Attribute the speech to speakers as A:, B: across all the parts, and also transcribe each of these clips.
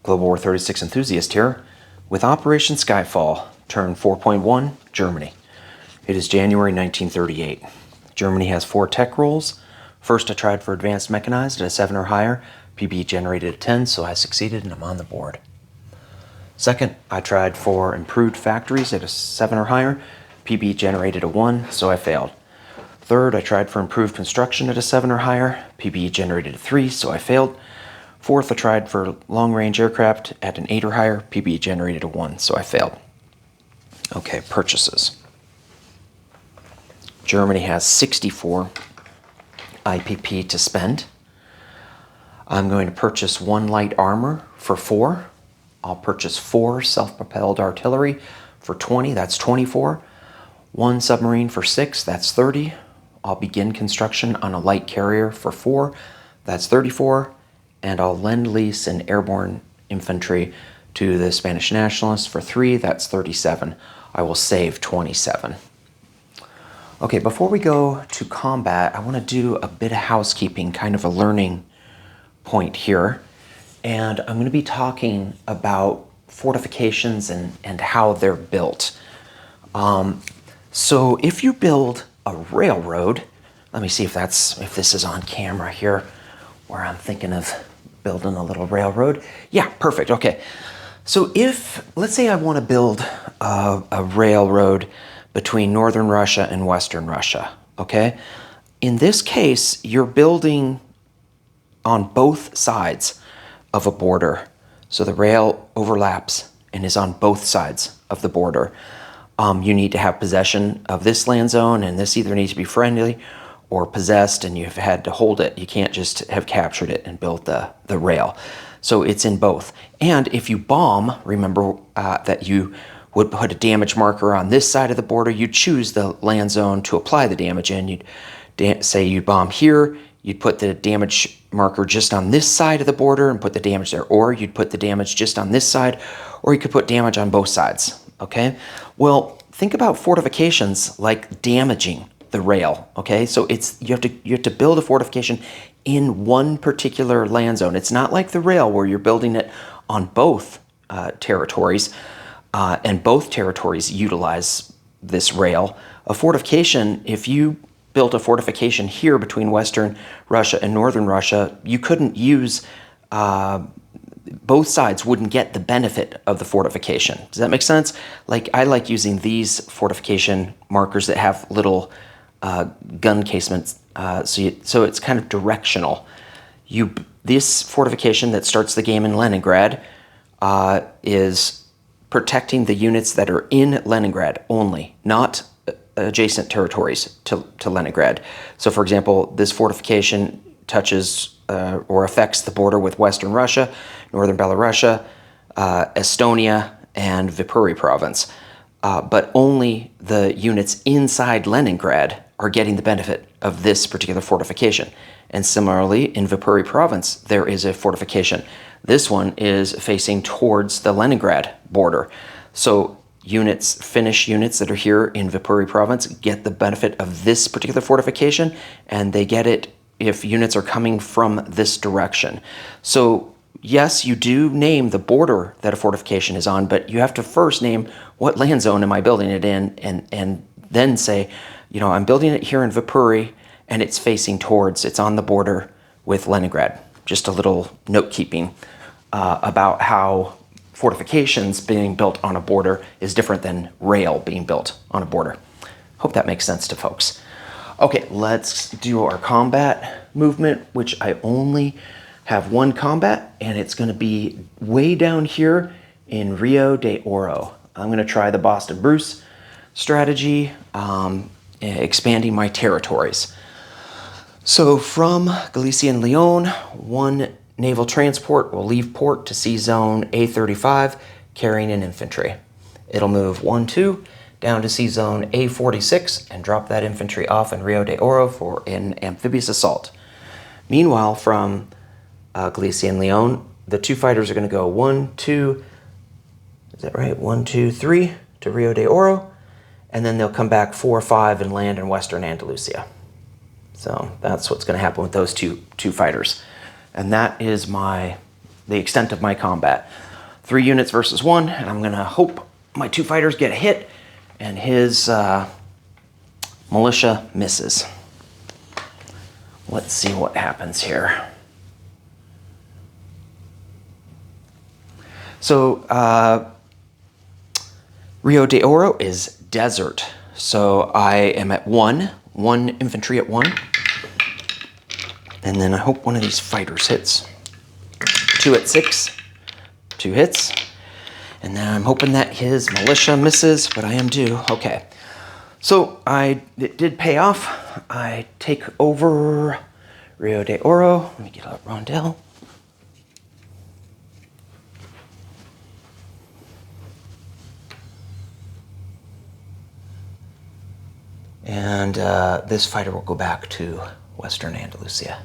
A: Global War 36 enthusiast here with Operation Skyfall, turn 4.1, Germany. It is January 1938. Germany has 4 tech roles. First, I tried for advanced mechanized at a 7 or higher. PB generated a 10, so I succeeded and I'm on the board. Second, I tried for improved factories at a 7 or higher. PB generated a 1, so I failed. Third, I tried for improved construction at a 7 or higher. PB generated a 3, so I failed. Fourth, I tried for long-range aircraft at an 8 or higher. PB generated a 1, so I failed. Okay, purchases. Germany has 64 IPP to spend. I'm going to purchase 1 light armor for 4. I'll purchase 4 self-propelled artillery for 20, that's 24. 1 submarine for 6, that's 30. I'll begin construction on a light carrier for 4, that's 34. And I'll lend lease an airborne infantry to the Spanish nationalists for 3, that's 37. I will save 27. Okay, before we go to combat, I want to do a bit of housekeeping, kind of a learning point here. And I'm going to be talking about fortifications and how they're built. So if you build a railroad, let me see if this is on camera here, where I'm thinking of building a little railroad. Yeah, perfect. Okay. So let's say I want to build a railroad between northern Russia and western Russia, okay? In this case, you're building on both sides of a border. So the rail overlaps and is on both sides of the border. You need to have possession of this land zone, and this either needs to be friendly or possessed, and you've had to hold it. You can't just have captured it and built the rail. So it's in both. And if you bomb, remember that you would put a damage marker on this side of the border. You'd choose the land zone to apply the damage in. You'd say you bomb here, you'd put the damage marker just on this side of the border and put the damage there. Or you'd put the damage just on this side, or you could put damage on both sides, okay? Well, think about fortifications like damaging the rail, okay? So you have to build a fortification in one particular land zone. It's not like the rail where you're building it on both territories, and both territories utilize this rail. A fortification, if you built a fortification here between Western Russia and Northern Russia, you couldn't use, both sides wouldn't get the benefit of the fortification. Does that make sense? Like, I like using these fortification markers that have little gun casements, so it's kind of directional. This fortification that starts the game in Leningrad is protecting the units that are in Leningrad only, not adjacent territories to Leningrad. So, for example, this fortification touches or affects the border with Western Russia, Northern Belarus, Estonia, and Viipuri province. But only the units inside Leningrad are getting the benefit of this particular fortification. And similarly, in Viipuri province, there is a fortification. This one is facing towards the Leningrad border. So Finnish units that are here in Viipuri province get the benefit of this particular fortification, and they get it if units are coming from this direction. So yes, you do name the border that a fortification is on, but you have to first name what land zone am I building it in, and then say, I'm building it here in Viipuri, and it's on the border with Leningrad. Just a little note keeping about how fortifications being built on a border is different than rail being built on a border. Hope that makes sense to folks. Okay, let's do our combat movement, which I only have 1 combat, and it's going to be way down here in Rio de Oro. I'm going to try the Boston Bruce strategy, expanding my territories. So from Galicia and Leon, 1 naval transport will leave port to sea zone A35 carrying an infantry. It'll move 1-2 down to sea zone A46 and drop that infantry off in Rio de Oro for an amphibious assault. Meanwhile, from Galicia and Leon, the 2 fighters are going to go 1, 2, is that right? 1, 2, 3 to Rio de Oro, and then they'll come back 4, 5 and land in Western Andalusia. So that's what's going to happen with those two fighters. And that is my the extent of my combat. 3 units versus 1, and I'm gonna hope my 2 fighters get a hit and his militia misses. Let's see what happens here. So Rio de Oro is desert. So I am at 1 infantry at 1. And then I hope one of these fighters hits. 2 at 6, 2 hits. And then I'm hoping that his militia misses, but I am due. Okay. So it did pay off. I take over Rio de Oro. Let me get a rondel. And this fighter will go back to Western Andalusia.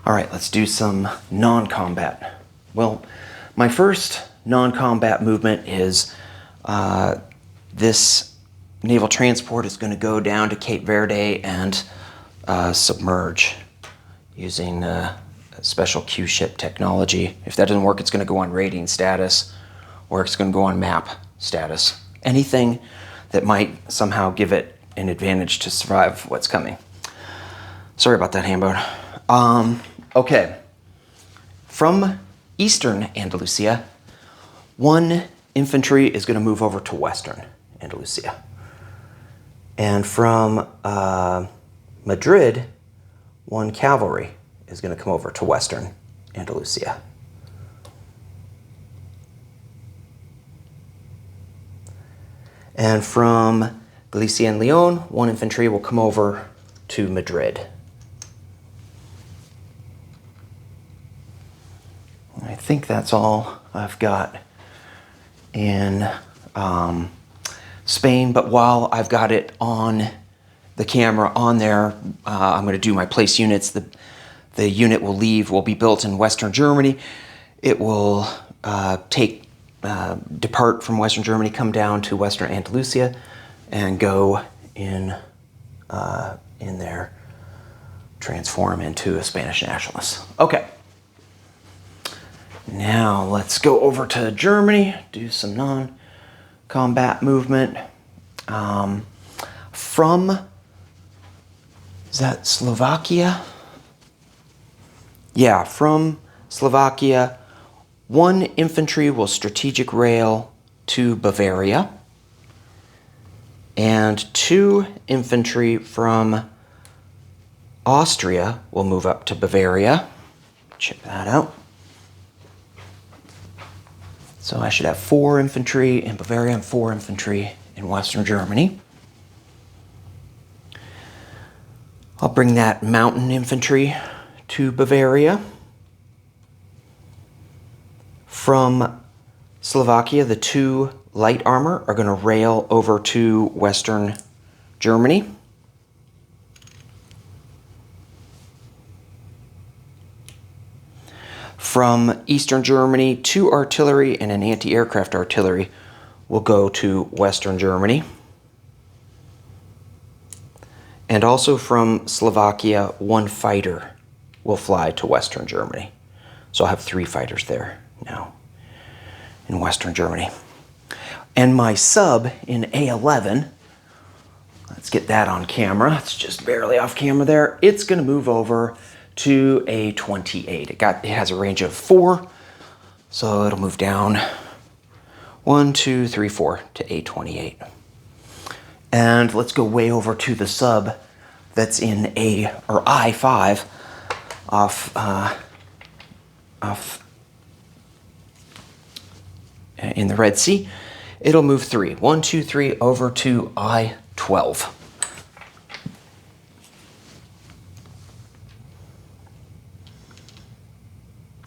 A: All right, let's do some non-combat. Well, my first non-combat movement is this naval transport is going to go down to Cape Verde and submerge using special Q-ship technology. If that doesn't work, it's going to go on rating status, or it's going to go on map status. Anything that might somehow give it an advantage to survive what's coming. Sorry about that, Hambone. Okay. From Eastern Andalusia, 1 infantry is going to move over to Western Andalusia. And from Madrid, 1 cavalry is going to come over to Western Andalusia. And from Galicia and Leon, 1 infantry will come over to Madrid. I think that's all I've got in Spain, but while I've got it on the camera on there, I'm going to do my place units. The unit will be built in Western Germany. It will depart from Western Germany, come down to Western Andalusia, and go in there, transform into a Spanish nationalist. Okay. Now let's go over to Germany, do some non-combat movement. Is that Slovakia? Yeah, from Slovakia, 1 infantry will strategic rail to Bavaria, and 2 infantry from Austria will move up to Bavaria. Check that out. So I should have 4 infantry in Bavaria and 4 infantry in Western Germany. I'll bring that mountain infantry to Bavaria. From Slovakia, the 2 light armor are going to rail over to Western Germany. From Eastern Germany, 2 artillery and an anti-aircraft artillery will go to Western Germany. And also from Slovakia, 1 fighter will fly to Western Germany. So I'll have 3 fighters there now in Western Germany. And my sub in A11, let's get that on camera. It's just barely off camera there. It's going to move over to A28. It has a range of 4, so it'll move down 1, 2, 3, 4 to A28. And let's go way over to the sub that's in I5 off in the Red Sea. It'll move 3, 1, 2, 3 over to I12.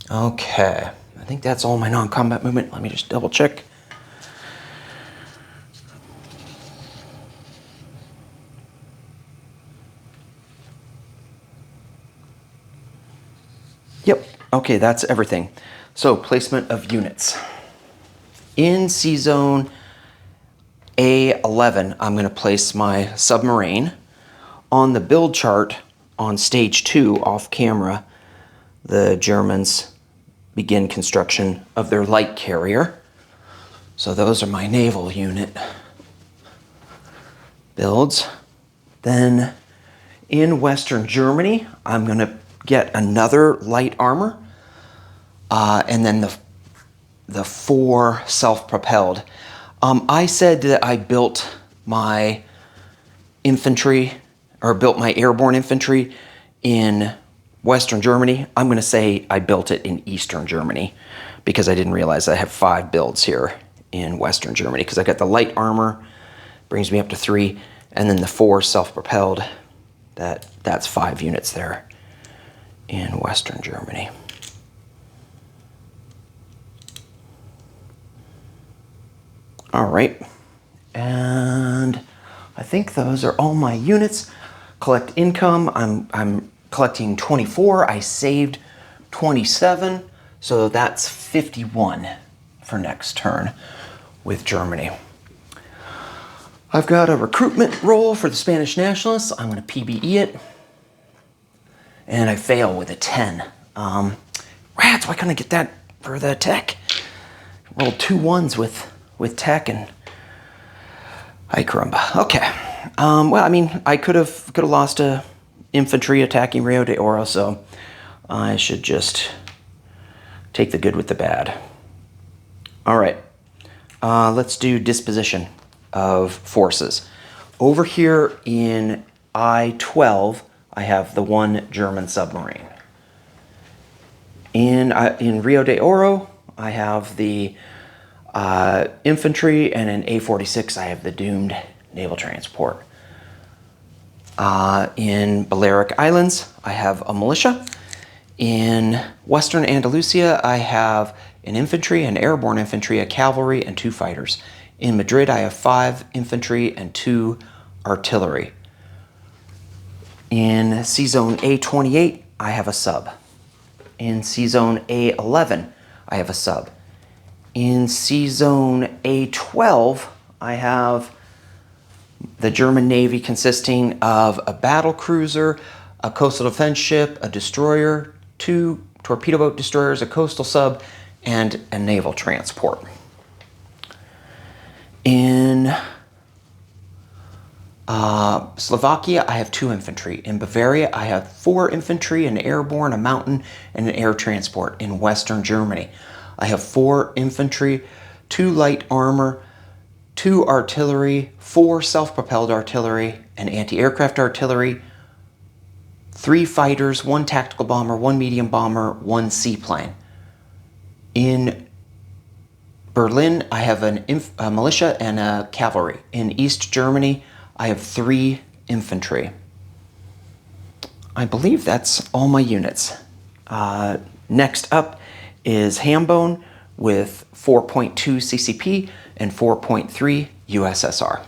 A: Okay, I think that's all my non-combat movement. Let me just double check. Yep, okay, that's everything. So, placement of units. In C-Zone A11, I'm going to place my submarine. On the build chart on stage 2 off camera, the Germans begin construction of their light carrier. So those are my naval unit builds. Then in Western Germany, I'm going to get another light armor, and then the 4 self-propelled. I said that I built my infantry, or built my airborne infantry in Western Germany. I'm going to say I built it in Eastern Germany, because I didn't realize I have 5 builds here in Western Germany, because I got the light armor, brings me up to 3, and then the 4 self-propelled, that's 5 units there in Western Germany. All right, and I think those are all my units. Collect income, I'm collecting 24. I saved 27, so that's 51 for next turn with Germany. I've got a recruitment role for the Spanish nationalists. I'm going to PBE it, and I fail with a 10. Rats, why couldn't I get that for the tech? Rolled 2 1s with tech, and ay caramba. Okay. Well, I mean, I could have lost a infantry attacking Rio de Oro, so I should just take the good with the bad. All right. Let's do disposition of forces. Over here in I-12, I have the 1 German submarine. In Rio de Oro, I have the infantry, and in A-46, I have the doomed naval transport. In Balearic Islands, I have a militia. In Western Andalusia, I have an infantry, an airborne infantry, a cavalry, and 2 fighters. In Madrid, I have 5 infantry and 2 artillery. In C-Zone A-28, I have a sub. In C-Zone A-11, I have a sub. In C-Zone A-12, I have the German Navy consisting of a battle cruiser, a coastal defense ship, a destroyer, 2 torpedo boat destroyers, a coastal sub, and a naval transport. In Slovakia, I have 2 infantry. In Bavaria, I have 4 infantry, an airborne, a mountain, and an air transport. In Western Germany, I have 4 infantry, 2 light armor, 2 artillery, 4 self-propelled artillery, and anti-aircraft artillery, 3 fighters, 1 tactical bomber, 1 medium bomber, 1 seaplane. In Berlin, I have a militia and a cavalry. In East Germany, I have 3 infantry. I believe that's all my units. Next up is Hambone with 4.2 CCP and 4.3 USSR.